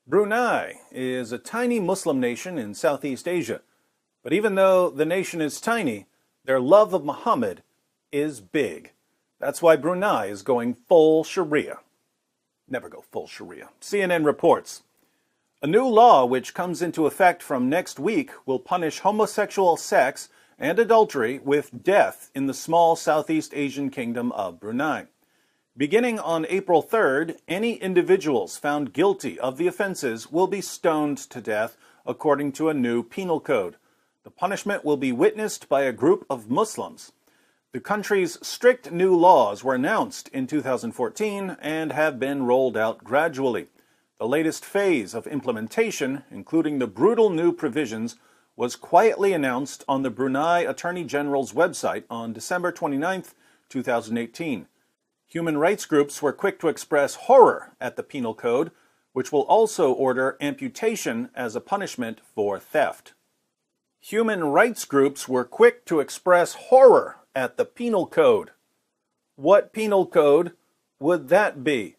Brunei is a tiny Muslim nation in Southeast Asia. But even though the nation is tiny, their love of Muhammad is big. That's why Brunei is going full Sharia. Never go full Sharia. CNN reports. A new law which comes into effect from next week will punish homosexual sex and adultery with death in the small Southeast Asian kingdom of Brunei. Beginning on April 3rd, any individuals found guilty of the offenses will be stoned to death according to a new penal code. The punishment will be witnessed by a group of Muslims. The country's strict new laws were announced in 2014 and have been rolled out gradually. The latest phase of implementation, including the brutal new provisions, was quietly announced on the Brunei Attorney General's website on December 29, 2018. Human rights groups were quick to express horror at the penal code, which will also order amputation as a punishment for theft. Human rights groups were quick to express horror at the penal code. What penal code would that be?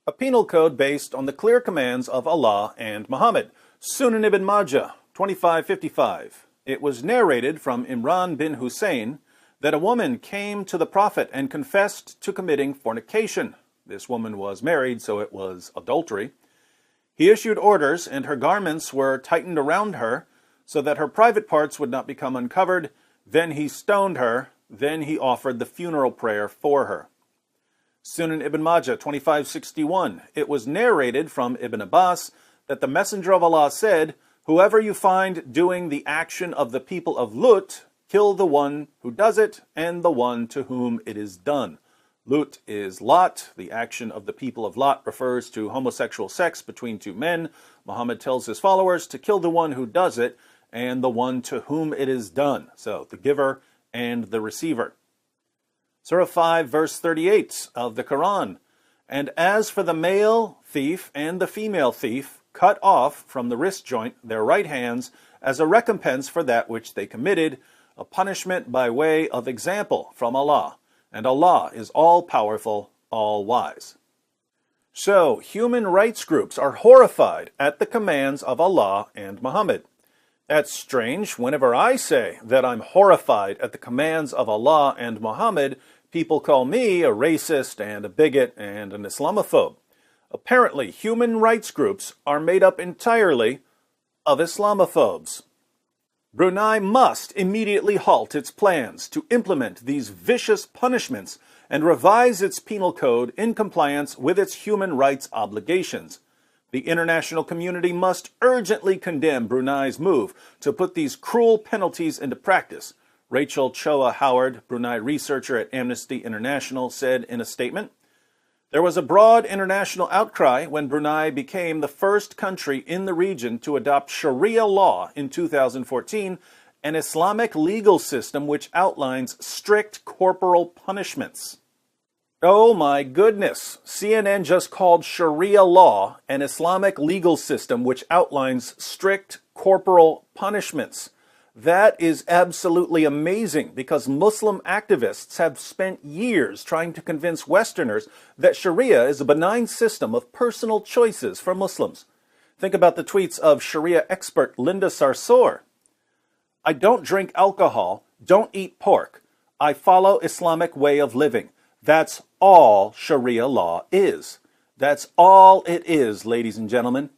A penal code based on the clear commands of Allah and Muhammad. Sunan ibn Majah, 2555. It was narrated from Imran bin Hussein that a woman came to the Prophet and confessed to committing fornication. This woman was married, so it was adultery. He issued orders, and her garments were tightened around her so that her private parts would not become uncovered. Then he stoned her. Then he offered the funeral prayer for her. Sunan ibn Majah, 2561. It was narrated from Ibn Abbas that the Messenger of Allah said, "Whoever you find doing the action of the people of Lut, kill the one who does it and the one to whom it is done." Lut is Lot. The action of the people of Lot refers to homosexual sex between two men. Muhammad tells his followers to kill the one who does it and the one to whom it is done. So the giver and the receiver. Surah 5, verse 38 of the Quran. And as for the male thief and the female thief, cut off from the wrist joint their right hands as a recompense for that which they committed, a punishment by way of example from Allah. And Allah is all-powerful, all-wise. So, human rights groups are horrified at the commands of Allah and Muhammad. That's strange. Whenever I say that I'm horrified at the commands of Allah and Muhammad, people call me a racist and a bigot and an Islamophobe. Apparently, human rights groups are made up entirely of Islamophobes. Brunei must immediately halt its plans to implement these vicious punishments and revise its penal code in compliance with its human rights obligations. The international community must urgently condemn Brunei's move to put these cruel penalties into practice. Rachel Choa Howard, Brunei researcher at Amnesty International, said in a statement, "There was a broad international outcry when Brunei became the first country in the region to adopt Sharia law in 2014, an Islamic legal system which outlines strict corporal punishments." Oh my goodness, CNN just called Sharia law an Islamic legal system which outlines strict corporal punishments. That is absolutely amazing because Muslim activists have spent years trying to convince Westerners that Sharia is a benign system of personal choices for Muslims. Think about the tweets of Sharia expert Linda Sarsour. "I don't drink alcohol, don't eat pork. I follow Islamic way of living. That's all Sharia law is. That's all it is, ladies and gentlemen.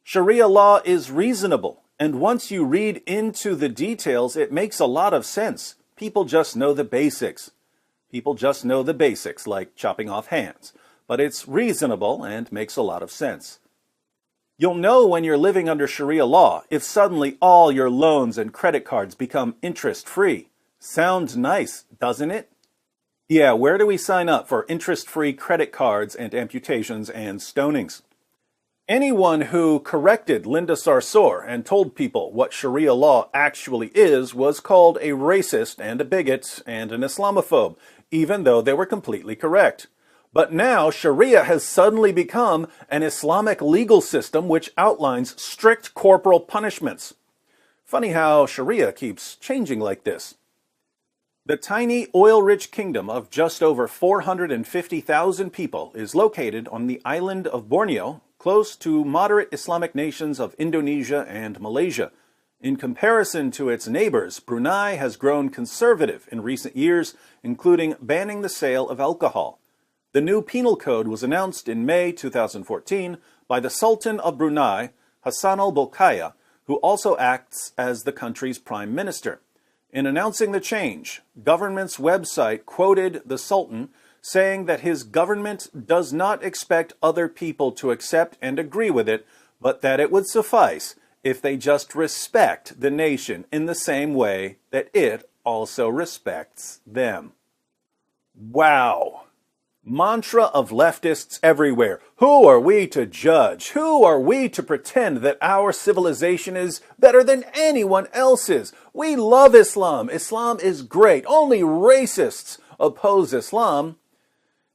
Sharia law is reasonable. And once you read into the details, it makes a lot of sense. People just know the basics. People just know the basics, like chopping off hands. But it's reasonable and makes a lot of sense. You'll know when you're living under Sharia law if suddenly all your loans and credit cards become interest-free. Sounds nice, doesn't it? Yeah, where do we sign up for interest-free credit cards and amputations and stonings? Anyone who corrected Linda Sarsour and told people what Sharia law actually is was called a racist and a bigot and an Islamophobe, even though they were completely correct. But now Sharia has suddenly become an Islamic legal system which outlines strict corporal punishments. Funny how Sharia keeps changing like this. The tiny oil-rich kingdom of just over 450,000 people is located on the island of Borneo, close to moderate Islamic nations of Indonesia and Malaysia. In comparison to its neighbors, Brunei has grown conservative in recent years, including banning the sale of alcohol. The new penal code was announced in May 2014 by the Sultan of Brunei, Hassan al-Bolkiah, who also acts as the country's prime minister. In announcing the change, government's website quoted the Sultan saying that his government does not expect other people to accept and agree with it, but that it would suffice if they just respect the nation in the same way that it also respects them. Wow! Mantra of leftists everywhere. Who are we to judge? Who are we to pretend that our civilization is better than anyone else's? We love Islam. Islam is great. Only racists oppose Islam.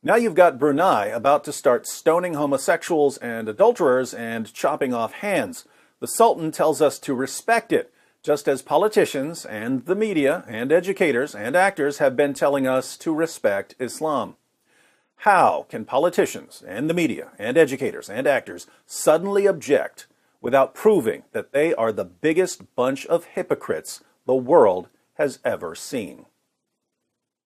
Now you've got Brunei about to start stoning homosexuals and adulterers and chopping off hands. The Sultan tells us to respect it, just as politicians and the media and educators and actors have been telling us to respect Islam. How can politicians and the media and educators and actors suddenly object without proving that they are the biggest bunch of hypocrites the world has ever seen?